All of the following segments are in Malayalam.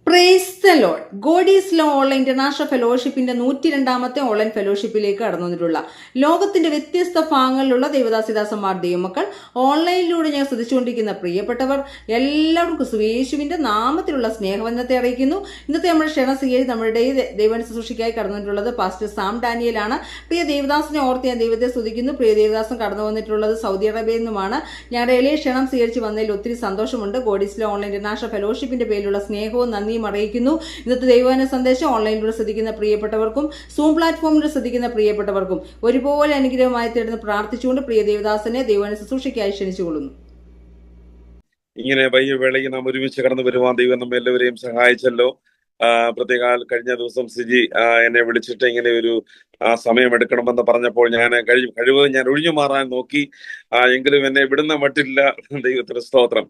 Price the Lord. God is love online international ഫെലോഷിപ്പിന്റെ 102ാമത്തെ ഓൺലൈൻ ഫെലോഷിപ്പിലേക്ക് കടന്നു വന്നിട്ടുള്ള ലോകത്തിന്റെ വ്യത്യസ്ത ഭാഗങ്ങളിലുള്ള ദൈവദാസിദാസന്മാർ ദൈവമക്കൾ ഓൺലൈനിലൂടെ ഞാൻ സ്തുതിച്ചുകൊണ്ടിരിക്കുന്ന പ്രിയപ്പെട്ടവർ എല്ലാവർക്കും യേശുവിന്റെ നാമത്തിലുള്ള സ്നേഹവന്ദനത്തെ അറിയിക്കുന്നു. ഇന്നത്തെ നമ്മുടെ ക്ഷണസികയിൽ നമ്മുടെ ദൈവ ശുശ്രൂഷയ്ക്കായി കടന്നു വന്നിട്ടുള്ളത് പാസ്റ്റർ സാം ഡാനിയലാണ്. പ്രിയ ദേവദാസിനെ ഓർത്ത് ഞാൻ ദൈവത്തെ സ്തുതിക്കുന്നു. പ്രിയ ദേവദാസൻ കടന്നു വന്നിട്ടുള്ളത് സൗദി അറേബ്യയിൽ നിന്നുമാണ്. ഞങ്ങളുടെ എളിയ ക്ഷണം സ്വീകരിച്ച് വന്നതിൽ ഒത്തിരി സന്തോഷമുണ്ട്. God is love online international ഫെലോഷിപ്പിന്റെ പേരിലുള്ള സ്നേഹവും നന്ദിയും അറിയിക്കുന്നു. ഇന്നത്തെ ദൈവവചന സന്ദേശം ഓൺലൈനിലൂടെ ശ്രദ്ധിക്കുന്ന പ്രിയപ്പെട്ടവർക്കും സൂം പ്ലാറ്റ്ഫോമിലൂടെ ശ്രദ്ധിക്കുന്ന പ്രിയപ്പെട്ടവർക്കും ഒരുപോലെ അനുഗ്രഹമായി തീർന്ന് പ്രാർത്ഥിച്ചുകൊണ്ട് പ്രിയ ദേവദാസനെ ദൈവവചന ശുശ്രൂഷയ്ക്കായി ക്ഷണിച്ചുകൊള്ളുന്നു. ഇങ്ങനെ വൈകിയ നാം ഒരുമിച്ച് കടന്നു വരുവാൻ ദൈവം നമ്മെ എല്ലാവരെയും സഹായിച്ചല്ലോ. പ്രത്യേക കഴിഞ്ഞ ദിവസം സിജി എന്നെ വിളിച്ചിട്ട് ഇങ്ങനെ ഒരു സമയം എടുക്കണമെന്ന് പറഞ്ഞപ്പോൾ ഞാൻ കഴിവതും ഞാൻ ഒഴിഞ്ഞു മാറാൻ നോക്കി. എങ്കിലും എന്നെ വിടുന്ന മട്ടില്ല. ദൈവത്തിന് സ്തോത്രം.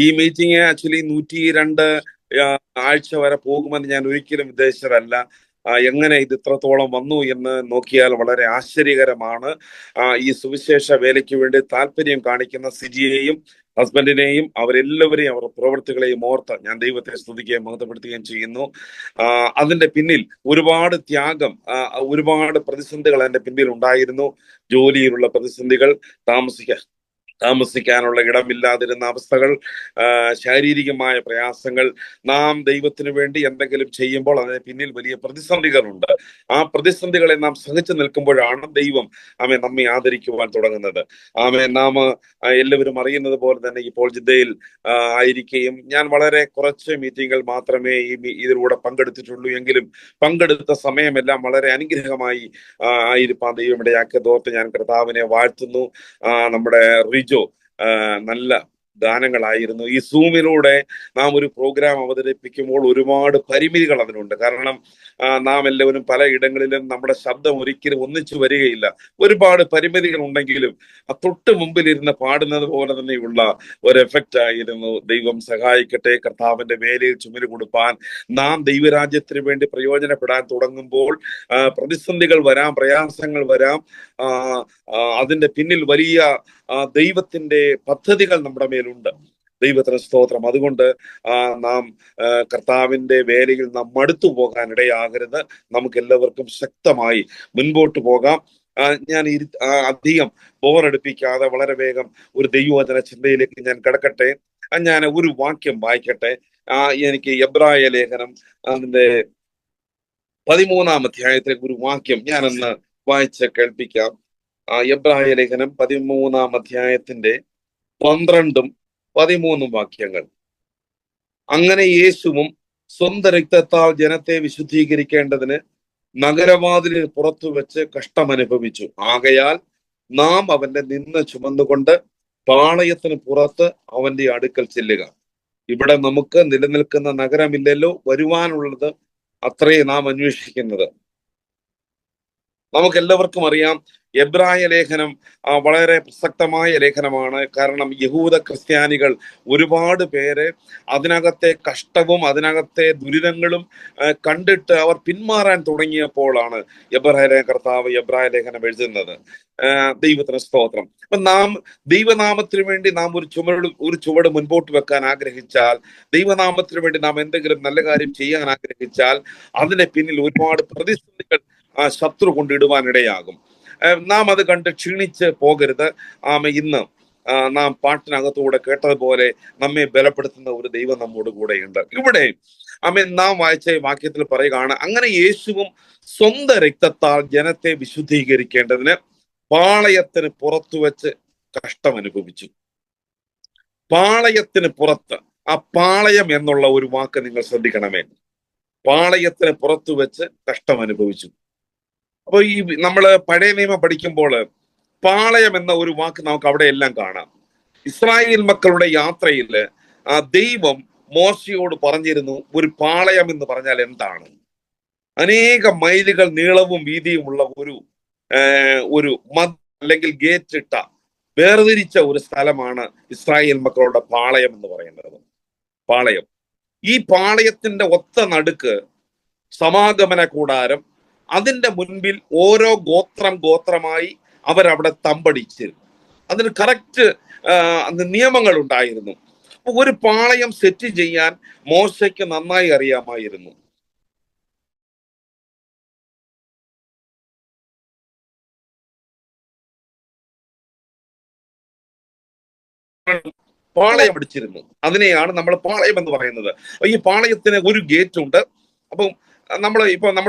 ഈ മീറ്റിംഗ് ആക്ച്വലി 102 ആഴ്ച വരെ പോകുമെന്ന് ഞാൻ ഒരിക്കലും ഉദ്ദേശിച്ചതല്ല. എങ്ങനെ ഇത് ഇത്രത്തോളം വന്നു എന്ന് നോക്കിയാൽ വളരെ ആശ്ചര്യകരമാണ്. ഈ സുവിശേഷ വേലയ്ക്ക് വേണ്ടി താല്പര്യം കാണിക്കുന്ന സിജിയെയും ഹസ്ബൻഡിനെയും അവരെല്ലാവരെയും അവരുടെ പ്രവൃത്തികളെയും ഓർത്ത് ഞാൻ ദൈവത്തെ സ്തുതിക്കുകയും മഹത്വപ്പെടുത്തുകയും ചെയ്യുന്നു. അതിന്റെ പിന്നിൽ ഒരുപാട് ത്യാഗം, ഒരുപാട് പ്രതിസന്ധികൾ അതിന്റെ പിന്നിൽ ഉണ്ടായിരുന്നു. ജോലിയിലുള്ള പ്രതിസന്ധികൾ, താമസിക്കാനുള്ള ഇടമില്ലാതിരുന്ന അവസ്ഥകൾ, ശാരീരികമായ പ്രയാസങ്ങൾ. നാം ദൈവത്തിന് വേണ്ടി എന്തെങ്കിലും ചെയ്യുമ്പോൾ അതിന് പിന്നിൽ വലിയ പ്രതിസന്ധികളുണ്ട്. ആ പ്രതിസന്ധികളെ നാം സഹിച്ചു നിൽക്കുമ്പോഴാണ് ദൈവം നമ്മെ ആദരിക്കുവാൻ തുടങ്ങുന്നത്. നാം എല്ലാവരും അറിയുന്നത് പോലെ തന്നെ ഇപ്പോൾ ജിദ്ദയിൽ ആയിരിക്കുകയും ഞാൻ വളരെ കുറച്ച് മീറ്റിങ്ങുകൾ മാത്രമേ ഇതിലൂടെ പങ്കെടുത്തിട്ടുള്ളൂ. എങ്കിലും പങ്കെടുത്ത സമയമെല്ലാം വളരെ അനുഗ്രഹമായി ആയിരിക്കാൻ ദൈവം ഇടയാക്കിയതോർത്ത് ഞാൻ കർത്താവിനെ വാഴ്ത്തുന്നു. നമ്മുടെ റിജോ നല്ല ഗാനങ്ങളായിരുന്നു. ഈ സൂമിലൂടെ നാം ഒരു പ്രോഗ്രാം അവതരിപ്പിക്കുമ്പോൾ ഒരുപാട് പരിമിതികൾ അതിനുണ്ട്. കാരണം നാം എല്ലാവരും പല ഇടങ്ങളിലും നമ്മുടെ ശബ്ദം ഒരിക്കലും ഒന്നിച്ചു വരികയില്ല. ഒരുപാട് പരിമിതികൾ ഉണ്ടെങ്കിലും തൊട്ട് മുമ്പിലിരുന്ന് പാടുന്നത് പോലെ തന്നെയുള്ള ഒരു എഫക്റ്റ് ആയിരുന്നു. ദൈവം സഹായിക്കട്ടെ. കർത്താവിന്റെ വേലയിൽ ചുമല് കൊടുപ്പാൻ നാം ദൈവരാജ്യത്തിന് വേണ്ടി പ്രയോജനപ്പെടാൻ തുടങ്ങുമ്പോൾ പ്രതിസന്ധികൾ വരാം, പ്രയാസങ്ങൾ വരാം. അതിന്റെ പിന്നിൽ വലിയ ദൈവത്തിന്റെ പദ്ധതികൾ നമ്മുടെ മേലുണ്ട്. ദൈവത്തിന് സ്തോത്രം. അതുകൊണ്ട് നാം കർത്താവിന്റെ വേലയിൽ നാം മടുത്തു പോകാൻ ഇടയാകരുത്. നമുക്ക് എല്ലാവർക്കും ശക്തമായി മുൻപോട്ട് പോകാം. ഞാൻ അധികം ബോറടിപ്പിക്കാതെ വളരെ വേഗം ഒരു ദൈവവചന ചിന്തയിലേക്ക് ഞാൻ കിടക്കട്ടെ. ഞാൻ ഒരു വാക്യം വായിക്കട്ടെ. എനിക്ക് എബ്രായ ലേഖനം അതിന്റെ 13-ാം അധ്യായത്തിലെ ഒരു വാക്യം ഞാനൊന്ന് വായിച്ച് കേൾപ്പിക്കാം. എബ്രായ ലേഖനം 13-ാം അധ്യായത്തിന്റെ 12-ഉം 13-ഉം വാക്യങ്ങൾ. അങ്ങനെ യേശുവും സ്വന്തം രക്തത്താൽ ജനത്തെ വിശുദ്ധീകരിക്കേണ്ടതിന് നഗരവാതിലിന് പുറത്തു വെച്ച് കഷ്ടമനുഭവിച്ചു. ആകയാൽ നാം അവന്റെ നിന്ന ചുമന്നുകൊണ്ട് പാളയത്തിന് പുറത്ത് അവന്റെ അടുക്കൽ ചെല്ലുക. ഇവിടെ നമുക്ക് നിലനിൽക്കുന്ന നഗരമില്ലല്ലോ, വരുവാനുള്ളത് അത്രേ നാം അന്വേഷിക്കുന്നത്. നമുക്കെല്ലാവർക്കും അറിയാം, എബ്രായ ലേഖനം വളരെ പ്രസക്തമായ ലേഖനമാണ്. കാരണം യഹൂദ ക്രിസ്ത്യാനികൾ ഒരുപാട് പേര് അതിനകത്തെ കഷ്ടവും അതിനകത്തെ ദുരിതങ്ങളും കണ്ടിട്ട് അവർ പിന്മാറാൻ തുടങ്ങിയപ്പോഴാണ് കർത്താവ് എബ്രായ ലേഖനം എഴുതുന്നത്. ദൈവത്തിന് സ്തോത്രം. അപ്പൊ നാം ദൈവനാമത്തിന് വേണ്ടി നാം ഒരു ചുവട് മുൻപോട്ട് വെക്കാൻ ആഗ്രഹിച്ചാൽ, ദൈവനാമത്തിന് വേണ്ടി നാം എന്തെങ്കിലും നല്ല കാര്യം ചെയ്യാൻ ആഗ്രഹിച്ചാൽ അതിന്റെ പിന്നിൽ ഒരുപാട് പ്രതിസന്ധികൾ ശത്രു കൊണ്ടിടുവാനിടയാകും. നാം അത് കണ്ട് ക്ഷീണിച്ച് പോകരുത്. ഇന്ന് നാം പാട്ടിനകത്തൂടെ കേട്ടതുപോലെ നമ്മെ ബലപ്പെടുത്തുന്ന ഒരു ദൈവം നമ്മോട് കൂടെയുണ്ട്. ഇവിടെ നാം വായിച്ച വാക്യത്തിൽ പറയുകയാണ്, അങ്ങനെ യേശുവും സ്വന്തം രക്തത്താൽ ജനത്തെ വിശുദ്ധീകരിക്കേണ്ടതിന് പാളയത്തിന് പുറത്തു വെച്ച് കഷ്ടം അനുഭവിച്ചു. പാളയത്തിന് പുറത്ത്, ആ പാളയം എന്നുള്ള ഒരു വാക്ക് നിങ്ങൾ ശ്രദ്ധിക്കണമേ. പാളയത്തിന് പുറത്തു വെച്ച് കഷ്ടം അനുഭവിച്ചു. അപ്പൊ ഈ നമ്മള് പഴയ നിയമം പഠിക്കുമ്പോൾ പാളയം എന്ന ഒരു വാക്ക് നമുക്ക് അവിടെ എല്ലാം കാണാം. ഇസ്രായേൽ മക്കളുടെ യാത്രയിൽ ദൈവം മോശയോട് പറഞ്ഞിരുന്നു, ഒരു പാളയം എന്ന് പറഞ്ഞാൽ എന്താണ്? അനേക മൈലുകൾ നീളവും വീതിയുമുള്ള ഒരു അല്ലെങ്കിൽ ഗേറ്റ് ഇട്ട വേർതിരിച്ച ഒരു സ്ഥലമാണ് ഇസ്രായേൽ മക്കളുടെ പാളയം എന്ന് പറയുന്നത്. പാളയം. ഈ പാളയത്തിന്റെ ഒത്ത നടുക്ക് സമാഗമന കൂടാരം, അതിന്റെ മുൻപിൽ ഓരോ ഗോത്രമായി അവരവിടെ തമ്പടിച്ചിരുന്നു. അതിന് കറക്റ്റ് നിയമങ്ങൾ ഉണ്ടായിരുന്നു. ഒരു പാളയം സെറ്റ് ചെയ്യാൻ മോശയ്ക്ക് നന്നായി അറിയാമായിരുന്നു. പാളയം അടിച്ചിരുന്നു. അതിനെയാണ് നമ്മൾ പാളയം എന്ന് പറയുന്നത്. ഈ പാളയത്തിന് ഒരു ഗേറ്റ് ഉണ്ട്. അപ്പം നമ്മുടെ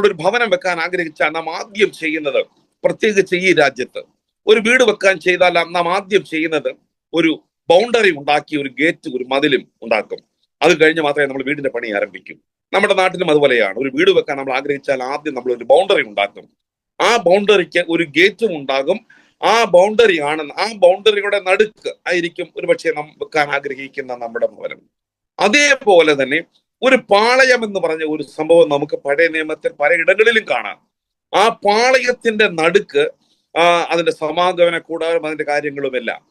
ഒരു ഭവനം വെക്കാൻ ആഗ്രഹിച്ചാൽ നാം ആദ്യം ചെയ്യുന്നത്, പ്രത്യേകിച്ച് ഈ രാജ്യത്ത് ഒരു വീട് വെക്കാൻ ചെയ്താൽ നാം ആദ്യം ചെയ്യുന്നത് ഒരു ബൗണ്ടറി ഉണ്ടാക്കി ഒരു ഗേറ്റ്, ഒരു മതിലും ഉണ്ടാക്കും. അത് കഴിഞ്ഞ് മാത്രമേ നമ്മൾ വീടിന്റെ പണി ആരംഭിക്കൂ. നമ്മുടെ നാട്ടിലും അതുപോലെയാണ്. ഒരു വീട് വെക്കാൻ നമ്മൾ ആഗ്രഹിച്ചാൽ ആദ്യം നമ്മൾ ഒരു ബൗണ്ടറി ഉണ്ടാക്കും. ആ ബൗണ്ടറിക്ക് ഒരു ഗേറ്റും ഉണ്ടാകും. ആ ബൗണ്ടറിയുടെ നടുക്ക് ആയിരിക്കും ഒരുപക്ഷെ നാം വെക്കാൻ ആഗ്രഹിക്കുന്ന നമ്മുടെ ഭവനം. അതേപോലെ തന്നെ ഒരു പാളയം എന്ന് പറഞ്ഞ ഒരു സംഭവം നമുക്ക് പഴയ നിയമത്തിൽ പലയിടങ്ങളിലും കാണാം. ആ പാളയത്തിന്റെ നടുക്ക് അതിന്റെ സമാഗമന കൂടാരം, അതിന്റെ കാര്യങ്ങളുമെല്ലാം,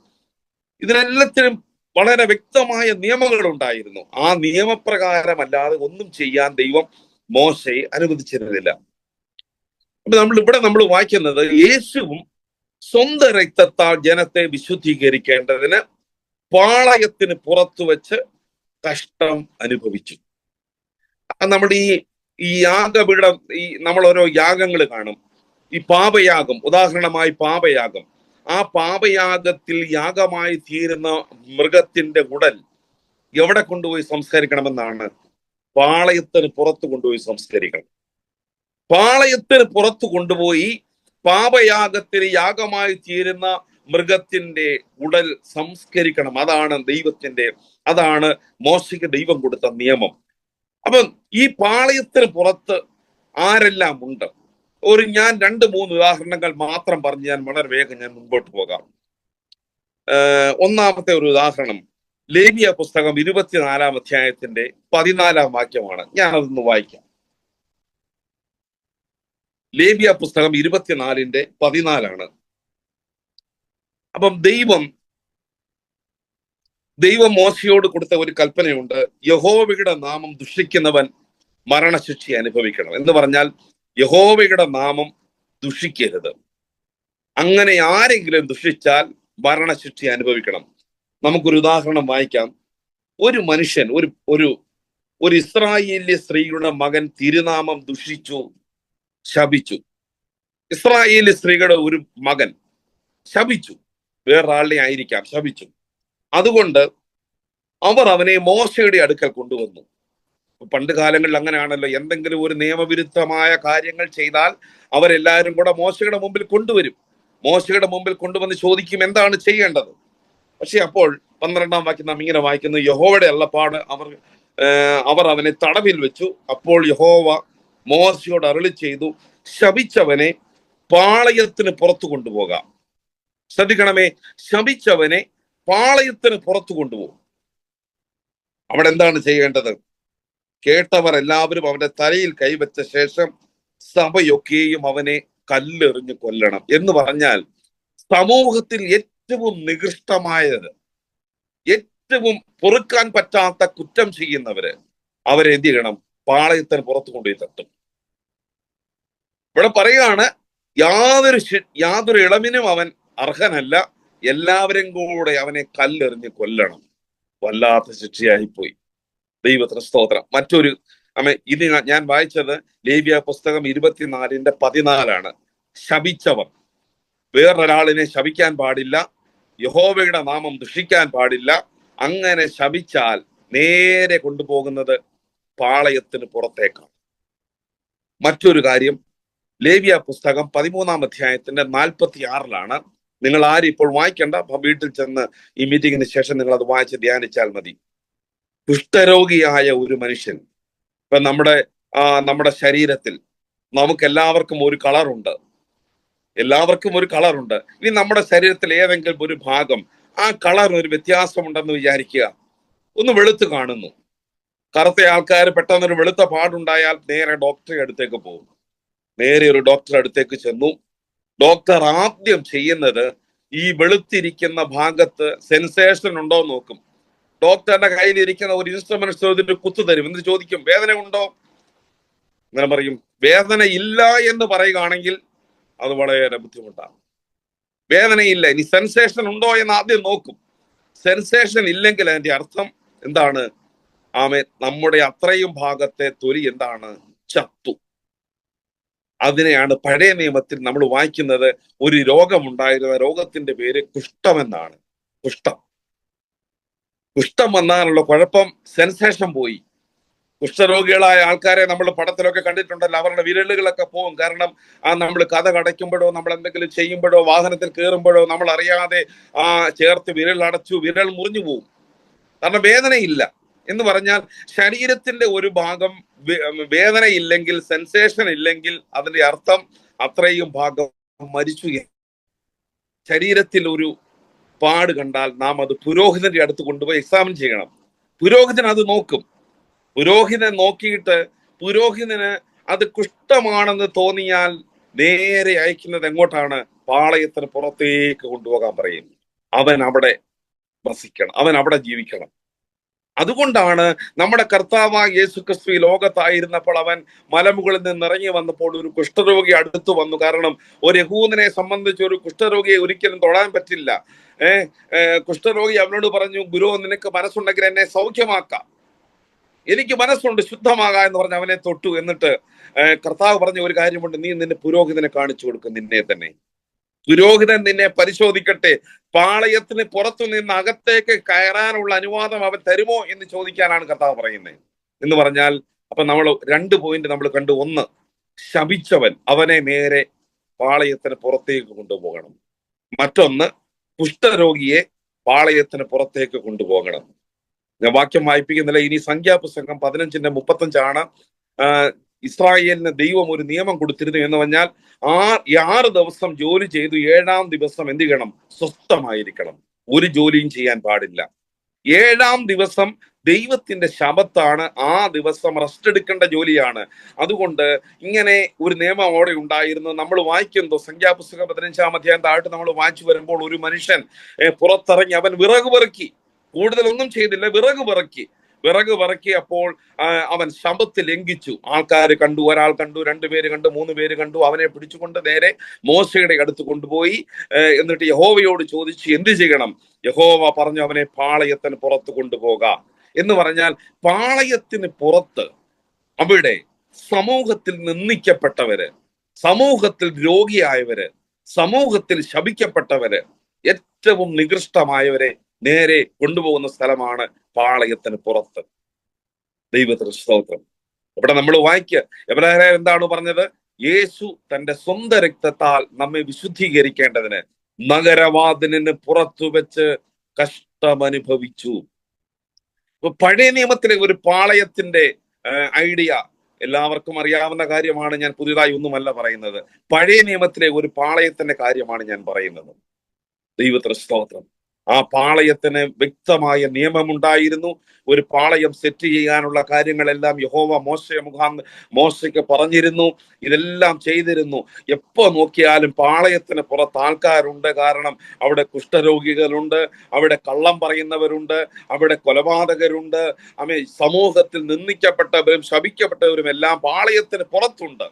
ഇതിനെല്ലാത്തിനും വളരെ വ്യക്തമായ നിയമങ്ങൾ ഉണ്ടായിരുന്നു. ആ നിയമപ്രകാരമല്ലാതെ ഒന്നും ചെയ്യാൻ ദൈവം മോശയെ അനുവദിച്ചിരുന്നില്ല. അപ്പൊ നമ്മൾ വായിക്കുന്നത്, യേശുവും സ്വന്തം രക്തത്താൽ ജനത്തെ വിശുദ്ധീകരിക്കേണ്ടതിന് പാളയത്തിന് പുറത്തു വെച്ച് കഷ്ടം അനുഭവിച്ചു. നമ്മുടെ ഈ യാഗപീഠം, നമ്മൾ ഓരോ യാഗങ്ങൾ കാണും. ഈ പാപയാഗം, ഉദാഹരണമായി പാപയാഗം. ആ പാപയാഗത്തിൽ യാഗമായി തീരുന്ന മൃഗത്തിന്റെ ഉടൽ എവിടെ കൊണ്ടുപോയി സംസ്കരിക്കണമെന്നാണ്? പാളയത്തിന് പുറത്തു കൊണ്ടുപോയി സംസ്കരിക്കണം. പാളയത്തിന് പുറത്തു കൊണ്ടുപോയി പാപയാഗത്തിന് യാഗമായി തീരുന്ന മൃഗത്തിന്റെ ഉടൽ സംസ്കരിക്കണം. അതാണ് മോശയ്ക്ക് ദൈവം കൊടുത്ത നിയമം. അപ്പൊ ഈ പാളയത്തിന് പുറത്ത് ആരെല്ലാം ഉണ്ട്? ഞാൻ 2-3 ഉദാഹരണങ്ങൾ മാത്രം പറഞ്ഞ് ഞാൻ വളരെ വേഗം മുൻപോട്ട് പോകാം. ഒന്നാമത്തെ ഒരു ഉദാഹരണം ലേവ്യ പുസ്തകം 24-ാം അധ്യായത്തിന്റെ 14-ാം വാക്യമാണ്. ഞാനതൊന്ന് വായിക്കാം. ലേവ്യ പുസ്തകം 24-ന്റെ 14 അപ്പം ദൈവം മോശയോട് കൊടുത്ത ഒരു കൽപ്പനയുണ്ട്. യഹോവയുടെ നാമം ദുഷിക്കുന്നവൻ മരണശിക്ഷ അനുഭവിക്കണം എന്ന് പറഞ്ഞാൽ യഹോവയുടെ നാമം ദുഷിക്കരുത്. അങ്ങനെ ആരെങ്കിലും ദുഷിച്ചാൽ മരണശിക്ഷ അനുഭവിക്കണം. നമുക്കൊരു ഉദാഹരണം വായിക്കാം. ഒരു മനുഷ്യൻ, ഒരു ഇസ്രായേല്യ സ്ത്രീയുടെ മകൻ തിരുനാമം ദുഷിച്ചു, ശപിച്ചു. ഇസ്രായേലി സ്ത്രീയുടെ ഒരു മകൻ ശപിച്ചു, വേറൊരാളുടെ ആയിരിക്കാം, ശപിച്ചു. അതുകൊണ്ട് അവർ അവനെ മോശയുടെ അടുക്കൽ കൊണ്ടുവന്നു. പണ്ട് കാലങ്ങളിൽ അങ്ങനെയാണല്ലോ, എന്തെങ്കിലും ഒരു നിയമവിരുദ്ധമായ കാര്യങ്ങൾ ചെയ്താൽ അവരെല്ലാവരും കൂടെ മോശയുടെ മുമ്പിൽ കൊണ്ടുവരും. മോശയുടെ മുമ്പിൽ കൊണ്ടുവന്ന് ചോദിക്കും എന്താണ് ചെയ്യേണ്ടത്. പക്ഷെ അപ്പോൾ 12-ാം വാക്യം നാം ഇങ്ങനെ വായിക്കുന്നു, യഹോവയുടെ അരുളപ്പാട്, അവർ അവനെ തടവിൽ വെച്ചു. അപ്പോൾ യഹോവ മോശയോട് അരുളി ചെയ്തു, ശപിച്ചവനെ പാളയത്തിന് പുറത്തു കൊണ്ടുപോകാം. ശ്രദ്ധിക്കണമേ, ശപിച്ചവനെ പാളയത്തിന് പുറത്തു കൊണ്ടുപോകും. അവിടെ എന്താണ് ചെയ്യേണ്ടത്? കേട്ടവർ എല്ലാവരും അവന്റെ തലയിൽ കൈവച്ച ശേഷം സഭയൊക്കെയും അവനെ കല്ലെറിഞ്ഞ് കൊല്ലണം. എന്ന് പറഞ്ഞാൽ സമൂഹത്തിൽ ഏറ്റവും നികൃഷ്ടമായത്, ഏറ്റവും പൊറുക്കാൻ പറ്റാത്ത കുറ്റം ചെയ്യുന്നവര്, അവരെ എന്ത് ചെയ്യണം? പാളയത്തിന് പുറത്തു കൊണ്ടുപോയി തട്ടും. ഇവിടെ പറയാണ്, യാതൊരു ഇളവിനും അവൻ അർഹനല്ല, എല്ലാവരും കൂടെ അവനെ കല്ലെറിഞ്ഞ് കൊല്ലണം. വല്ലാത്ത ശിക്ഷയായിപ്പോയി. ദൈവത്തിന് സ്തോത്രം. ഇത് ഞാൻ വായിച്ചത് ലേവ്യ പുസ്തകം 24-ന്റെ 14 ശപിച്ചവർ, വേറൊരാളിനെ ശപിക്കാൻ പാടില്ല, യഹോവയുടെ നാമം ദുഷിക്കാൻ പാടില്ല. അങ്ങനെ ശപിച്ചാൽ നേരെ കൊണ്ടുപോകുന്നത് പാളയത്തിന് പുറത്തേക്കാണ്. മറ്റൊരു കാര്യം, ലേവ്യ പുസ്തകം 13-ാം അധ്യായത്തിന്റെ 46 നിങ്ങൾ ആരും ഇപ്പോൾ വായിക്കേണ്ട, വീട്ടിൽ ചെന്ന് ഈ മീറ്റിങ്ങിന് ശേഷം നിങ്ങൾ അത് വായിച്ച് ധ്യാനിച്ചാൽ മതി. കുഷ്ഠരോഗിയായ ഒരു മനുഷ്യൻ, ഇപ്പൊ നമ്മുടെ ശരീരത്തിൽ നമുക്കെല്ലാവർക്കും ഒരു കളറുണ്ട്. ഇനി നമ്മുടെ ശരീരത്തിൽ ഏതെങ്കിലും ഒരു ഭാഗം, ആ കളറിന് ഒരു വ്യത്യാസമുണ്ടെന്ന് വിചാരിക്കുക. ഒന്ന് വെളുത്ത് കാണുന്നു. കറുത്ത ആൾക്കാർ പെട്ടെന്നൊരു വെളുത്ത പാടുണ്ടായാൽ നേരെ ഡോക്ടറെ അടുത്തേക്ക് പോകും. നേരെ ഒരു ഡോക്ടറെ അടുത്തേക്ക് ചെന്നു. ഡോക്ടർ ആദ്യം ചെയ്യുന്നത് ഈ വെളുത്തിരിക്കുന്ന ഭാഗത്ത് സെൻസേഷൻ ഉണ്ടോ നോക്കും. ഡോക്ടറുടെ കയ്യിലിരിക്കുന്ന ഒരു ഇൻസ്ട്രുമെന്റ് ഇതിന്റെ കുത്തു തരും. എന്നിട്ട് ചോദിക്കും, വേദന ഉണ്ടോ? അങ്ങനെ പറയും. വേദന ഇല്ല എന്ന് പറയുകയാണെങ്കിൽ അത് വളരെ ബുദ്ധിമുട്ടാണ്. വേദനയില്ല, ഇനി സെൻസേഷൻ ഉണ്ടോ എന്ന് ആദ്യം നോക്കും. സെൻസേഷൻ ഇല്ലെങ്കിൽ അതിന്റെ അർത്ഥം എന്താണ്? ആമേൻ, നമ്മുടെ അത്രയും ഭാഗത്തെ തൊലി എന്താണ്? ചത്തു. അതിനെയാണ് പഴയ നിയമത്തിൽ നമ്മൾ വായിക്കുന്നത്, ഒരു രോഗമുണ്ടായിരുന്ന രോഗത്തിന്റെ പേര് കുഷ്ഠമെന്നാണ്. കുഷ്ഠം. കുഷ്ഠം വന്നാലുള്ള കുഴപ്പം, സെൻസേഷൻ പോയി. കുഷ്ഠരോഗികളായ ആൾക്കാരെ നമ്മൾ പടത്തിലൊക്കെ കണ്ടിട്ടുണ്ടല്ലോ, അവരുടെ വിരലുകളൊക്കെ പോകും. കാരണം നമ്മൾ കഥ കടയ്ക്കുമ്പോഴോ നമ്മൾ എന്തെങ്കിലും ചെയ്യുമ്പോഴോ വാഹനത്തിൽ കയറുമ്പോഴോ നമ്മൾ അറിയാതെ ചേർത്ത് വിരൽ അടച്ചു, വിരൽ മുറിഞ്ഞു പോകും. കാരണം വേദനയില്ല. എന്ന് പറഞ്ഞാൽ ശരീരത്തിന്റെ ഒരു ഭാഗം വേദന ഇല്ലെങ്കിൽ, സെൻസേഷൻ ഇല്ലെങ്കിൽ, അതിന്റെ അർത്ഥം അത്രയും ഭാഗം മരിച്ചു. ശരീരത്തിൽ ഒരു പാട് കണ്ടാൽ നാം അത് പുരോഹിതന്റെ അടുത്ത് കൊണ്ടുപോയി എക്സാമിൻ ചെയ്യണം. പുരോഹിതൻ അത് നോക്കും. പുരോഹിതൻ നോക്കിയിട്ട് പുരോഹിതന് അത് കുഷ്ഠമാണെന്ന് തോന്നിയാൽ നേരെ അയക്കുന്നത് എങ്ങോട്ടാണ്? പാളയത്തിന് പുറത്തേക്ക് കൊണ്ടുപോകാൻ പറയും. അവൻ അവിടെ വസിക്കണം, അവൻ അവിടെ ജീവിക്കണം. അതുകൊണ്ടാണ് നമ്മുടെ കർത്താവായ യേശുക്രിസ്തു ഈ ലോകത്തായിരുന്നപ്പോൾ അവൻ മലമുകളിൽ നിന്ന് ഇറങ്ങി വന്നപ്പോൾ ഒരു കുഷ്ഠരോഗി അടുത്തു വന്നു. കാരണം ഒരു യഹൂദനെ സംബന്ധിച്ച് ഒരു കുഷ്ഠരോഗിയെ ഒരിക്കലും തൊടാൻ പറ്റില്ല. കുഷ്ഠരോഗി അവനോട് പറഞ്ഞു, ഗുരു, നിനക്ക് മനസ്സുണ്ടെങ്കിൽ എന്നെ സൗഖ്യമാക്കാം, എനിക്ക് മനസ്സുണ്ട്, ശുദ്ധമാകാം എന്ന് പറഞ്ഞ് അവനെ തൊട്ടു. എന്നിട്ട് കർത്താവ് പറഞ്ഞ ഒരു കാര്യമുണ്ട്, നീ നിന്റെ പുരോഹിതനെ കാണിച്ചു കൊടുക്കും, നിന്നെ തന്നെ. പുരോഹിതൻ നിന്നെ പരിശോധിക്കട്ടെ, പാളയത്തിന് പുറത്തു നിന്ന് അകത്തേക്ക് കയറാനുള്ള അനുവാദം അവൻ തരുമോ എന്ന് ചോദിക്കാനാണ് കർത്താവ് പറയുന്നത്. എന്ന് പറഞ്ഞാൽ അപ്പൊ നമ്മൾ 2 പോയിന്റ് നമ്മൾ കണ്ടു. ഒന്ന്, ശപിച്ചവൻ അവനെ നേരെ പാളയത്തിന് പുറത്തേക്ക് കൊണ്ടുപോകണം. മറ്റൊന്ന്, കുഷ്ഠരോഗിയെ പാളയത്തിന് പുറത്തേക്ക് കൊണ്ടുപോകണം. ഞാൻ വാക്യം വായിപ്പിക്കുന്നില്ല. ഇനി സംഖ്യാപുസ്തകം 15:35 ഇസ്രായേലിന് ദൈവം ഒരു നിയമം കൊടുത്തിരുന്നു. എന്ന് പറഞ്ഞാൽ 6 ദിവസം ജോലി ചെയ്തു 7-ാം ദിവസം എന്ത് ചെയ്യണം? സ്വസ്ഥമായിരിക്കണം. ഒരു ജോലിയും ചെയ്യാൻ പാടില്ല. 7-ാം ദിവസം ദൈവത്തിന്റെ ശബത്താണ്. ആ ദിവസം റെസ്റ്റ് എടുക്കേണ്ട ജോലിയാണ്. അതുകൊണ്ട് ഇങ്ങനെ ഒരു നിയമം അവിടെ ഉണ്ടായിരുന്നു. നമ്മൾ വായിക്കുന്നതോ സംഖ്യാപുസ്തകം 15-ാം അധ്യായം താഴോട്ട് നമ്മൾ വായിച്ചു വരുമ്പോൾ, ഒരു മനുഷ്യൻ പുറത്തിറങ്ങി അവൻ വിറക് പെറുക്കി. കൂടുതലൊന്നും ചെയ്തില്ല, വിറക് പെറുക്കി. അപ്പോൾ അവൻ ശബത്ത് ലംഘിച്ചു. ആൾക്കാർ കണ്ടു, ഒരാൾ കണ്ടു, 2 പേര് കണ്ടു, 3 പേര് കണ്ടു. അവനെ പിടിച്ചുകൊണ്ട് നേരെ മോശയുടെ അടുത്ത് കൊണ്ടുപോയി. എന്നിട്ട് യഹോവയോട് ചോദിച്ചു, എന്ത് ചെയ്യണം? യഹോവ പറഞ്ഞു, അവനെ പാളയത്തിന് പുറത്ത് കൊണ്ടുപോകാം. എന്ന് പറഞ്ഞാൽ പാളയത്തിന് പുറത്ത് അവിടെ സമൂഹത്തിൽ നിന്ദിക്കപ്പെട്ടവര്, സമൂഹത്തിൽ രോഗിയായവര്, സമൂഹത്തിൽ ശപിക്കപ്പെട്ടവര്, ഏറ്റവും നികൃഷ്ടമായവരെ നേരെ കൊണ്ടുപോകുന്ന സ്ഥലമാണ് പാളയത്തിന് പുറത്ത്. ദൈവത്തിന് സ്തോത്രം. ഇവിടെ നമ്മൾ വായിക്കുക, എബ്രായർ എന്താണ് പറഞ്ഞത്? യേശു തന്റെ സ്വന്തം രക്തത്താൽ നമ്മെ വിശുദ്ധീകരിക്കേണ്ടതിന് നഗരവാതിലിന് പുറത്തു വെച്ച് കഷ്ടമനുഭവിച്ചു. പഴയ നിയമത്തിലെ ഒരു പാളയത്തിന്റെ ഐഡിയ എല്ലാവർക്കും അറിയാവുന്ന കാര്യമാണ്. ഞാൻ പുതിയതായി ഒന്നുമല്ല പറയുന്നത്. പഴയ നിയമത്തിലെ ഒരു പാളയത്തിന്റെ കാര്യമാണ് ഞാൻ പറയുന്നത്. ദൈവത്തിന് സ്തോത്രം. ആ പാളയത്തിന് വ്യക്തമായ നിയമമുണ്ടായിരുന്നു. ഒരു പാളയം സെറ്റ് ചെയ്യാനുള്ള കാര്യങ്ങളെല്ലാം യഹോവ മോശയ്ക്ക് പറഞ്ഞിരുന്നു. ഇതെല്ലാം ചെയ്തിരുന്നു. എപ്പോ നോക്കിയാലും പാളയത്തിന് പുറത്ത് ആൾക്കാരുണ്ട്. കാരണം അവിടെ കുഷ്ഠരോഗികളുണ്ട്, അവിടെ കള്ളം പറയുന്നവരുണ്ട്, അവിടെ കൊലപാതകരുണ്ട്, സമൂഹത്തിൽ നിന്ദിക്കപ്പെട്ടവരും ശപിക്കപ്പെട്ടവരും എല്ലാം പാളയത്തിന് പുറത്തുണ്ട്.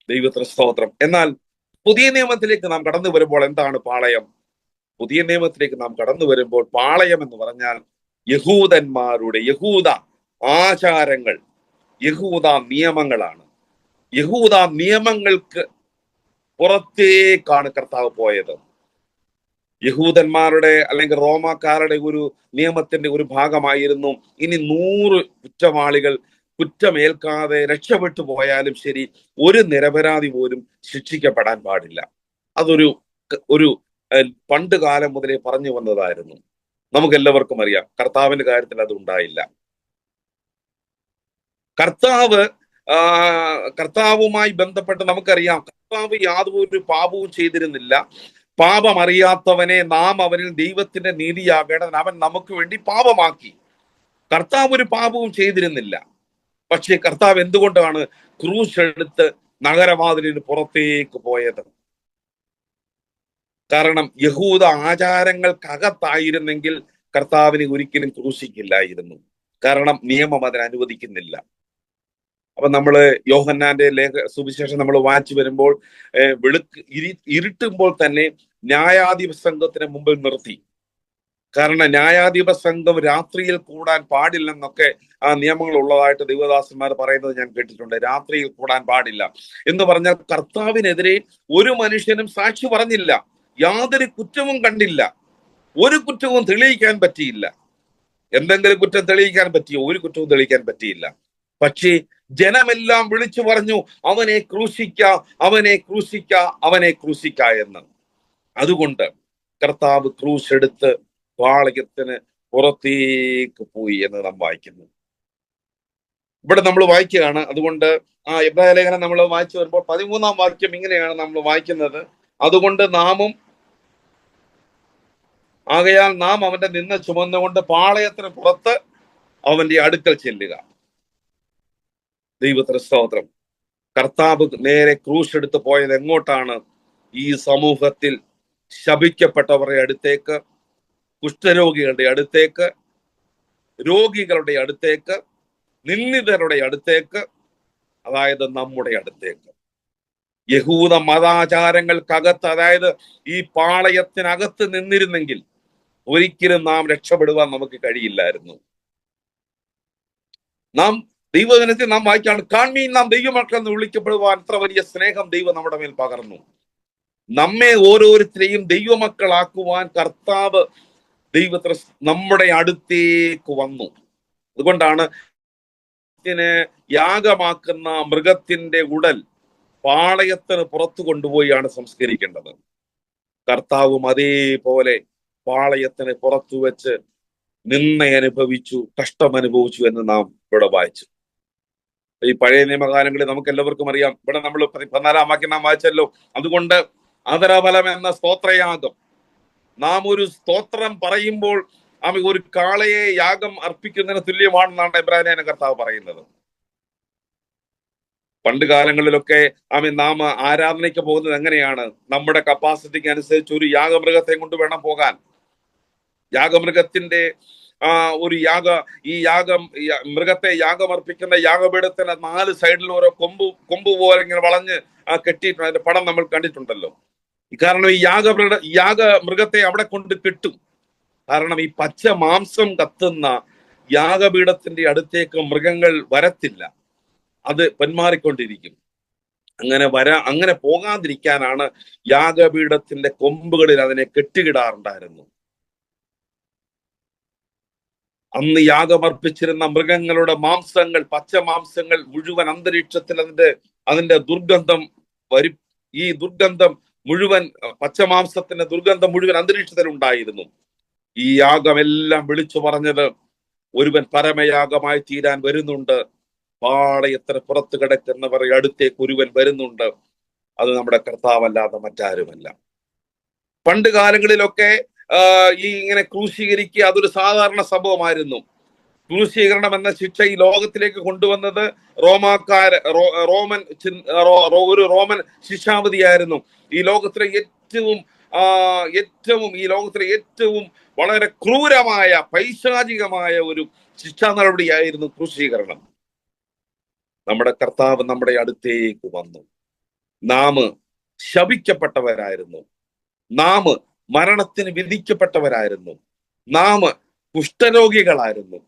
ദൈവത്തിന് സ്തോത്രം. എന്നാൽ പുതിയ നിയമത്തിലേക്ക് നാം കടന്നു വരുമ്പോൾ എന്താണ് പാളയം? പുതിയ നിയമത്തിലേക്ക് നാം കടന്നു വരുമ്പോൾ പാളയം എന്ന് പറഞ്ഞാൽ യഹൂദന്മാരുടെ യഹൂദ ആചാരങ്ങൾ, യഹൂദ നിയമങ്ങളാണ്. യഹൂദ നിയമങ്ങൾക്ക് പുറത്തേക്കാണ് കർത്താവ് പോയത്. യഹൂദന്മാരുടെ അല്ലെങ്കിൽ റോമാക്കാരുടെ ഒരു നിയമത്തിന്റെ ഒരു ഭാഗമായിരുന്നു. ഇനി 100 കുറ്റവാളികൾ കുറ്റമേൽക്കാതെ രക്ഷപ്പെട്ടു പോയാലും ശരി, ഒരു നിരപരാധി പോലും ശിക്ഷിക്കപ്പെടാൻ പാടില്ല. അതൊരു പണ്ട് കാലം മുതലേ പറഞ്ഞു വന്നതായിരുന്നു. നമുക്ക് എല്ലാവർക്കും അറിയാം, കർത്താവിന്റെ കാര്യത്തിൽ അത് ഉണ്ടായില്ല. കർത്താവുമായി ബന്ധപ്പെട്ട് നമുക്കറിയാം, കർത്താവ് യാതൊരു പാപവും ചെയ്തിരുന്നില്ല. പാപം അറിയാത്തവനെ നാം അവനിൽ ദൈവത്തിന്റെ നീതിയാകേണ്ടതിന് അവൻ നമുക്ക് വേണ്ടി പാപമാക്കി. കർത്താവ് ഒരു പാപവും ചെയ്തിരുന്നില്ല. പക്ഷെ കർത്താവ് എന്തുകൊണ്ടാണ് ക്രൂശ് എടുത്ത് നഗരവാതിലിന് പുറത്തേക്ക് പോയത്? കാരണം യഹൂദ ആചാരങ്ങൾക്കകത്തായിരുന്നെങ്കിൽ കർത്താവിനെ ഒരിക്കലും ക്രൂശിക്കില്ലായിരുന്നു. കാരണം നിയമം അതിന് അനുവദിക്കുന്നില്ല. അപ്പൊ നമ്മള് യോഹന്നാന്റെ സുവിശേഷം നമ്മൾ വായിച്ചു വരുമ്പോൾ ഇരുട്ടുമ്പോൾ തന്നെ ന്യായാധിപ സംഘത്തിന് മുമ്പിൽ നിർത്തി. കാരണം ന്യായാധിപ സംഘം രാത്രിയിൽ കൂടാൻ പാടില്ലെന്നൊക്കെ ആ നിയമങ്ങൾ ഉള്ളതായിട്ട് ദൈവദാസന്മാർ പറയുന്നത് ഞാൻ കേട്ടിട്ടുണ്ട്. രാത്രിയിൽ കൂടാൻ പാടില്ല എന്ന് പറഞ്ഞാൽ കർത്താവിനെതിരെ ഒരു മനുഷ്യനും സാക്ഷി പറഞ്ഞില്ല, യാതൊരു കുറ്റവും കണ്ടില്ല, ഒരു കുറ്റവും തെളിയിക്കാൻ പറ്റിയില്ല. എന്തെങ്കിലും കുറ്റം തെളിയിക്കാൻ പറ്റിയോ? ഒരു കുറ്റവും തെളിയിക്കാൻ പറ്റിയില്ല. പക്ഷേ ജനമെല്ലാം വിളിച്ചു പറഞ്ഞു, അവനെ ക്രൂശിക്ക, അവനെ ക്രൂശിക്ക, അവനെ ക്രൂശിക്ക എന്ന്. അതുകൊണ്ട് കർത്താവ് ക്രൂശ് എടുത്ത് പാളയത്തിന് പുറത്തേക്ക് പോയി എന്ന് നാം വായിക്കുന്നു. ഇവിടെ നമ്മൾ വായിക്കുകയാണ്. അതുകൊണ്ട് ആ എബ്രായ ലേഖനം നമ്മൾ വായിച്ചു വരുമ്പോൾ 13-ാം വാക്യം ഇങ്ങനെയാണ് നമ്മൾ വായിക്കുന്നത്: അതുകൊണ്ട് നാമും ആകയാൽ നാം അവന്റെ നിന്ന ചുമന്നുകൊണ്ട് പാളയത്തിന് പുറത്ത് അവന്റെ അടുക്കൽ ചെല്ലുക. ദൈവത്തിന് സ്തോത്രം. കർത്താവ് നേരെ ക്രൂശ് എടുത്ത് പോയത് എങ്ങോട്ടാണ്? ഈ സമൂഹത്തിൽ ശപിക്കപ്പെട്ടവരുടെ അടുത്തേക്ക്, കുഷ്ഠരോഗികളുടെ അടുത്തേക്ക്, രോഗികളുടെ അടുത്തേക്ക്, നിന്ദിതരുടെ അടുത്തേക്ക്, അതായത് നമ്മുടെ അടുത്തേക്ക്. യഹൂദ മതാചാരങ്ങൾക്കകത്ത്, അതായത് ഈ പാളയത്തിനകത്ത് നിന്നിരുന്നെങ്കിൽ ഒരിക്കലും നാം രക്ഷപ്പെടുവാൻ നമുക്ക് കഴിയില്ലായിരുന്നു. നാം ദൈവജനത്തിൽ നാം വായിക്കാണ്, കാൺമീൻ നാം ദൈവമക്കൾ എന്ന് വിളിക്കപ്പെടുവാൻ എത്ര വലിയ സ്നേഹം ദൈവം നമ്മുടെ മേൽ പകർന്നു. നമ്മെ ഓരോരുത്തരെയും ദൈവമക്കളാക്കുവാൻ കർത്താവ് ദൈവത്തിന് നമ്മുടെ അടുത്തേക്ക് വന്നു. അതുകൊണ്ടാണ് യാഗമാക്കുന്ന മൃഗത്തിന്റെ ഉടൽ പാളയത്തിന് പുറത്തു കൊണ്ടുപോയാണ് സംസ്കരിക്കേണ്ടത്. കർത്താവും അതേപോലെ പാളയത്തിന് പുറത്തു വെച്ച് നിന്ന അനുഭവിച്ചു, കഷ്ടമനുഭവിച്ചു എന്ന് നാം ഇവിടെ വായിച്ചു. ഈ പഴയ നിയമകാലങ്ങളിൽ നമുക്ക് എല്ലാവർക്കും അറിയാം. ഇവിടെ നമ്മൾ 14-ാം വാക്യം നാം വായിച്ചല്ലോ. അതുകൊണ്ട് അധരഫലം എന്ന സ്തോത്രയാഗം, നാം ഒരു സ്തോത്രം പറയുമ്പോൾ ഒരു കാളയെ യാഗം അർപ്പിക്കുന്നതിന് തുല്യമാണെന്നാണ് എബ്രായ കർത്താവ് പറയുന്നത്. പണ്ട് കാലങ്ങളിലൊക്കെ നാം ആരാധനയ്ക്ക് പോകുന്നത് എങ്ങനെയാണ്? നമ്മുടെ കപ്പാസിറ്റിക്ക് അനുസരിച്ച് ഒരു യാഗമൃഗത്തെ കൊണ്ട് വേണം പോകാൻ. യാഗമൃഗത്തിന്റെ മൃഗത്തെ യാഗമർപ്പിക്കുന്ന യാഗപീഠത്തിന് 4 സൈഡിൽ ഓരോ കൊമ്പ് പോലെ ഇങ്ങനെ വളഞ്ഞ് കെട്ടിയിട്ടുണ്ട്. അതിന്റെ പടം നമ്മൾ കണ്ടിട്ടുണ്ടല്ലോ. കാരണം ഈ യാഗമൃഗത്തെ അവിടെ കൊണ്ട് കെട്ടും. കാരണം ഈ പച്ച മാംസം കത്തുന്ന യാഗപീഠത്തിന്റെ അടുത്തേക്ക് മൃഗങ്ങൾ വരത്തില്ല, അത് പെന്മാറിക്കൊണ്ടിരിക്കും. അങ്ങനെ പോകാതിരിക്കാനാണ് യാഗപീഠത്തിന്റെ കൊമ്പുകളിൽ അതിനെ കെട്ടിയിടാറുണ്ടായിരുന്നു. അന്ന് യാഗമർപ്പിച്ചിരുന്ന മൃഗങ്ങളുടെ മാംസങ്ങൾ, പച്ച മാംസങ്ങൾ മുഴുവൻ അന്തരീക്ഷത്തിൽ അതിന്റെ ദുർഗന്ധം വരും. ഈ ദുർഗന്ധം മുഴുവൻ, പച്ചമാംസത്തിന്റെ ദുർഗന്ധം മുഴുവൻ അന്തരീക്ഷത്തിൽ ഉണ്ടായിരുന്നു. ഈ യാഗമെല്ലാം വിളിച്ചു പറഞ്ഞത്, ഒരുവൻ പരമയാഗമായി തീരാൻ വരുന്നുണ്ട്, പാളയത്തിന് പുറത്ത് കിടക്കുന്നവരുടെ അടുത്തേക്ക് ഒരുവൻ വരുന്നുണ്ട്. അത് നമ്മുടെ കർത്താവല്ലാതെ മറ്റാരുമല്ല. പണ്ട് കാലങ്ങളിലൊക്കെ ഇങ്ങനെ ക്രൂശീകരിക്കുക അതൊരു സാധാരണ സംഭവമായിരുന്നു. ക്രൂശീകരണം എന്ന ശിക്ഷ ഈ ലോകത്തിലേക്ക് കൊണ്ടുവന്നത് ഒരു റോമൻ ശിക്ഷാവിധിയായിരുന്നു. ഈ ലോകത്തിലെ ഏറ്റവും വളരെ ക്രൂരമായ, പൈശാചികമായ ഒരു ശിക്ഷാ നടപടിയായിരുന്നു ക്രൂശീകരണം. നമ്മുടെ കർത്താവ് നമ്മുടെ അടുത്തേക്ക് വന്നു. നാം ശപിക്കപ്പെട്ടവരായിരുന്നു, നാം മരണത്തിന് വിധിക്കപ്പെട്ടവരായിരുന്നു, നാം കുഷ്ഠരോഗികളായിരുന്നു.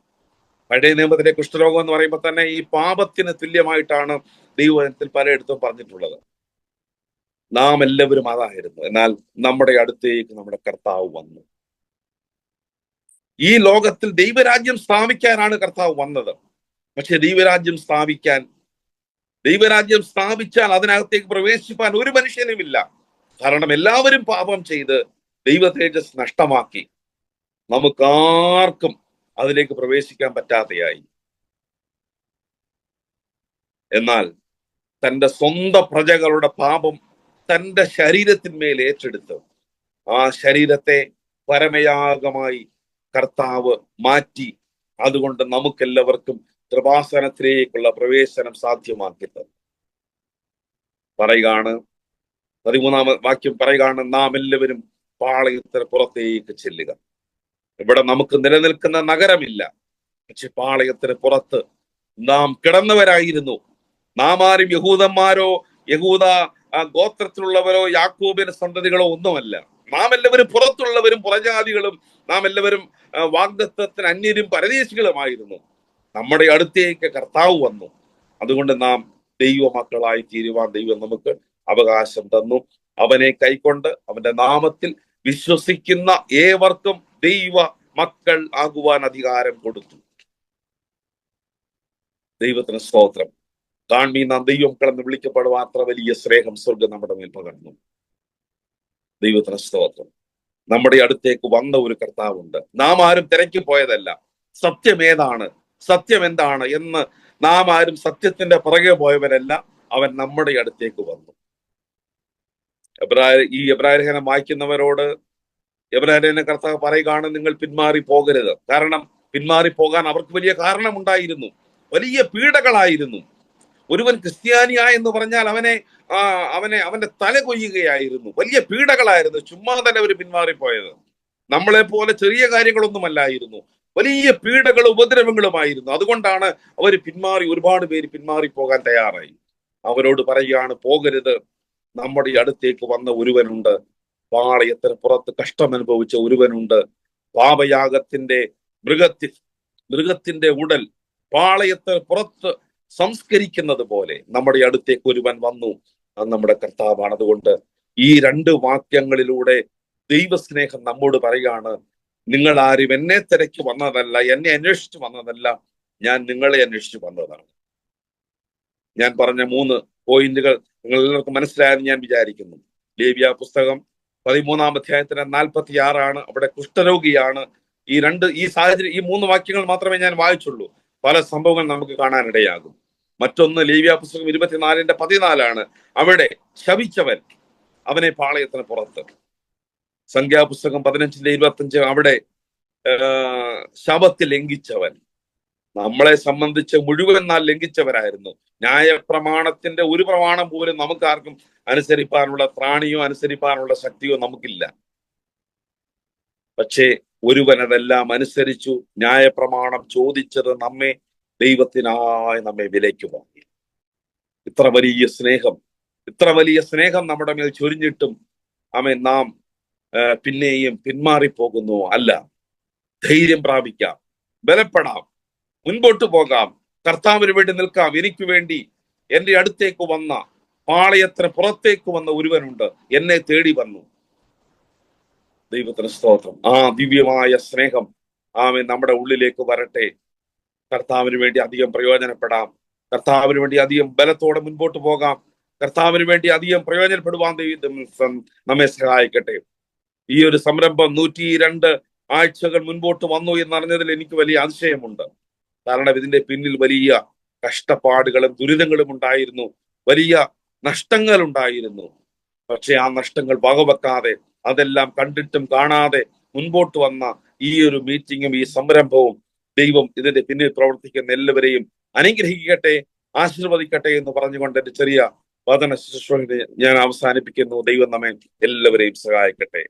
പഴയ നിയമത്തിലെ കുഷ്ഠരോഗം എന്ന് പറയുമ്പോൾ തന്നെ ഈ പാപത്തിന് തുല്യമായിട്ടാണ് ദൈവവചനത്തിൽ പലയിടത്തും പറഞ്ഞിട്ടുള്ളത്. നാം എല്ലാവരും അതായിരുന്നു. എന്നാൽ നമ്മുടെ അടുത്തേക്ക് നമ്മുടെ കർത്താവ് വന്നു. ഈ ലോകത്തിൽ ദൈവരാജ്യം സ്ഥാപിക്കാനാണ് കർത്താവ് വന്നത്. പക്ഷെ ദൈവരാജ്യം സ്ഥാപിച്ചാൽ അതിനകത്തേക്ക് പ്രവേശിപ്പാൻ ഒരു മനുഷ്യനുമില്ല. കാരണം എല്ലാവരും പാപം ചെയ്ത് ദൈവ തേജസ് നഷ്ടമാക്കി. നമുക്കാർക്കും അതിലേക്ക് പ്രവേശിക്കാൻ പറ്റാതെയായി. എന്നാൽ തന്റെ സ്വന്തം പ്രജകളുടെ പാപം തന്റെ ശരീരത്തിന്മേൽ ഏറ്റെടുത്ത് ആ ശരീരത്തെ പരമയാഗമായി കർത്താവ് മാറ്റി. അതുകൊണ്ട് നമുക്കെല്ലാവർക്കും കൃപാസനത്തിലേക്കുള്ള പ്രവേശനം സാധ്യമാക്കി തന്നു. പറയുകയാണ് 13-ാം വാക്യം പറയുകയാണ്, നാം എല്ലാവരും പാളയത്തിന് പുറത്തേക്ക് ചെല്ലുക. ഇവിടെ നമുക്ക് നിലനിൽക്കുന്ന നഗരമില്ല, പക്ഷെ പാളയത്തിന് പുറത്ത് നാം കിടന്നവരായിരുന്നു. നാം ആരും യഹൂദന്മാരോ യഹൂദ ഗോത്രത്തിലുള്ളവരോ യാക്കോബിന്റെ സന്തതികളോ ഒന്നുമല്ല. നാം എല്ലാവരും പുറത്തുള്ളവരും പുറജാതികളും നാം എല്ലാവരും വാഗ്ദത്തത്തിന് അന്യരും പരദേശികളുമായിരുന്നു. നമ്മുടെ അടുത്തേക്ക് കർത്താവ് വന്നു. അതുകൊണ്ട് നാം ദൈവമക്കളായി തീരുവാൻ ദൈവം നമുക്ക് അവകാശം തന്നു. അവനെ കൈക്കൊണ്ട് അവന്റെ നാമത്തിൽ വിശ്വസിക്കുന്ന ഏവർക്കും ദൈവ മക്കൾ ആകുവാൻ അധികാരം കൊടുത്തു. ദൈവത്തിന് സ്തോത്രം. കാണി നാം ദൈവമക്കളെന്ന് വിളിക്കപ്പെടുവാൻ അത്ര വലിയ സ്നേഹം സ്വർഗം നമ്മുടെ മേൽ പകർന്നു. ദൈവത്തിന് സ്തോത്രം. നമ്മുടെ അടുത്തേക്ക് വന്ന ഒരു കർത്താവുണ്ട്. നാം ആരും തിരക്കി പോയതല്ല. സത്യം ഏതാണ്, സത്യം എന്താണ് എന്ന് നാം ആരും സത്യത്തിന്റെ പുറകെ പോയവരല്ല. അവൻ നമ്മുടെ അടുത്തേക്ക് വന്നു. ഈ എബ്രായലേഖനം വായിക്കുന്നവരോട് എബ്രായലേഖന കർത്താവ് പറയുകയാണ്, നിങ്ങൾ പിന്മാറി പോകരുത്. കാരണം പിന്മാറി പോകാൻ അവർക്ക് വലിയ കാരണമുണ്ടായിരുന്നു, വലിയ പീഡകളായിരുന്നു. ഒരുവൻ ക്രിസ്ത്യാനിയായെന്ന് പറഞ്ഞാൽ അവന്റെ തല കൊയ്യുകയായിരുന്നു. വലിയ പീഡകളായിരുന്നു. ചുമ്മാ തന്നെ അവർ പിന്മാറിപ്പോയത്. നമ്മളെ പോലെ ചെറിയ കാര്യങ്ങളൊന്നുമല്ലായിരുന്നു. വലിയ പീഡകളും ഉപദ്രവങ്ങളുമായിരുന്നു. അതുകൊണ്ടാണ് അവർ ഒരുപാട് പേര് പിന്മാറിപ്പോകാൻ തയ്യാറായി. അവരോട് പറയുകയാണ്, പോകരുത്. നമ്മുടെ അടുത്തേക്ക് വന്ന ഒരുവനുണ്ട്. പാളയത്തിന് പുറത്ത് കഷ്ടമനുഭവിച്ച ഒരുവനുണ്ട്. പാപയാഗത്തിന്റെ മൃഗത്തിന്റെ ഉടൽ പാളയത്തിന് പുറത്ത് സംസ്കരിക്കുന്നത് പോലെ നമ്മുടെ അടുത്തേക്ക് ഒരുവൻ വന്നു. അത് നമ്മുടെ കർത്താവാണ്. അതുകൊണ്ട് ഈ 2 വാക്യങ്ങളിലൂടെ ദൈവസ്നേഹം നമ്മോട് പറയുകയാണ്, നിങ്ങൾ ആരും എന്നെ തിരക്കി വന്നതല്ല, എന്നെ അന്വേഷിച്ചു വന്നതല്ല, ഞാൻ നിങ്ങളെ അന്വേഷിച്ചു വന്നതാണ്. ഞാൻ പറഞ്ഞ 3 പോയിന്റുകൾ നിങ്ങൾ എല്ലാവർക്കും മനസ്സിലായെന്ന് ഞാൻ വിചാരിക്കുന്നു. ലേവ്യ പുസ്തകം 13-ാം അധ്യായത്തിന് 46 അവിടെ കുഷ്ഠരോഗിയാണ്. ഈ സാഹചര്യം, ഈ 3 വാക്യങ്ങൾ മാത്രമേ ഞാൻ വായിച്ചുള്ളൂ. പല സംഭവങ്ങൾ നമുക്ക് കാണാനിടയാകും. മറ്റൊന്ന് ലേവ്യ പുസ്തകം 24-14 അവിടെ ശപിച്ചവൻ, അവനെ പാളയത്തിന് പുറത്ത്. സംഖ്യാപുസ്തകം 15-25 അവിടെ ശബത്ത് ലംഘിച്ചവൻ. നമ്മളെ സംബന്ധിച്ച് മുഴുവൻ നാൾ ലംഘിച്ചവരായിരുന്നു. ന്യായപ്രമാണത്തിന്റെ ഒരു പ്രമാണം പോലും നമുക്കാർക്കും അനുസരിപ്പാനുള്ള ത്രാണിയോ അനുസരിപ്പാനുള്ള ശക്തിയോ നമുക്കില്ല. പക്ഷേ ഒരുവൻ അതെല്ലാം അനുസരിച്ചു. ന്യായപ്രമാണം ചോദിച്ചത് ദൈവത്തിനായി നമ്മെ വിലയ്ക്ക് വാങ്ങി. ഇത്ര വലിയ സ്നേഹം നമ്മുടെ മേൽ ചൊരിഞ്ഞിട്ടും നാം പിന്നെയും പിന്മാറിപ്പോകുന്നു. അല്ല, ധൈര്യം പ്രാപിക്കാം, ബലപ്പെടാം, മുൻപോട്ട് പോകാം, കർത്താവിന് വേണ്ടി നിൽക്കാം. എനിക്ക് വേണ്ടി എന്റെ അടുത്തേക്ക് വന്ന, പാളയത്തിന് പുറത്തേക്ക് വന്ന ഒരുവനുണ്ട്. എന്നെ തേടി വന്നു. ദൈവത്തിന് സ്തോത്രം. ആ ദിവ്യമായ സ്നേഹം നമ്മുടെ ഉള്ളിലേക്ക് വരട്ടെ. കർത്താവിന് വേണ്ടി അധികം പ്രയോജനപ്പെടാം. കർത്താവിന് വേണ്ടി അധികം ബലത്തോടെ മുൻപോട്ട് പോകാം. കർത്താവിന് വേണ്ടി അധികം പ്രയോജനപ്പെടുവാൻ ദൈവം നമ്മെ സഹായിക്കട്ടെ. ഈ ഒരു സംരംഭം 102 ആഴ്ചകൾ മുൻപോട്ട് വന്നു എന്നറിഞ്ഞതിൽ എനിക്ക് വലിയ അതിശയമുണ്ട്. കാരണം ഇതിന്റെ പിന്നിൽ വലിയ കഷ്ടപ്പാടുകളും ദുരിതങ്ങളും ഉണ്ടായിരുന്നു, വലിയ നഷ്ടങ്ങൾ ഉണ്ടായിരുന്നു. പക്ഷെ ആ നഷ്ടങ്ങൾ വകവെക്കാതെ, അതെല്ലാം കണ്ടിട്ടും കാണാതെ മുൻപോട്ട് വന്ന ഈ ഒരു മീറ്റിങ്ങും ഈ സംരംഭവും ദൈവം ഇതിന്റെ പിന്നിൽ പ്രവർത്തിക്കുന്ന എല്ലാവരെയും അനുഗ്രഹിക്കട്ടെ, ആശീർവദിക്കട്ടെ എന്ന് പറഞ്ഞുകൊണ്ട് എന്റെ ചെറിയ വചന ശുശ്രൂഷ ഞാൻ അവസാനിപ്പിക്കുന്നു. ദൈവം നമ്മെ എല്ലാവരെയും സഹായിക്കട്ടെ.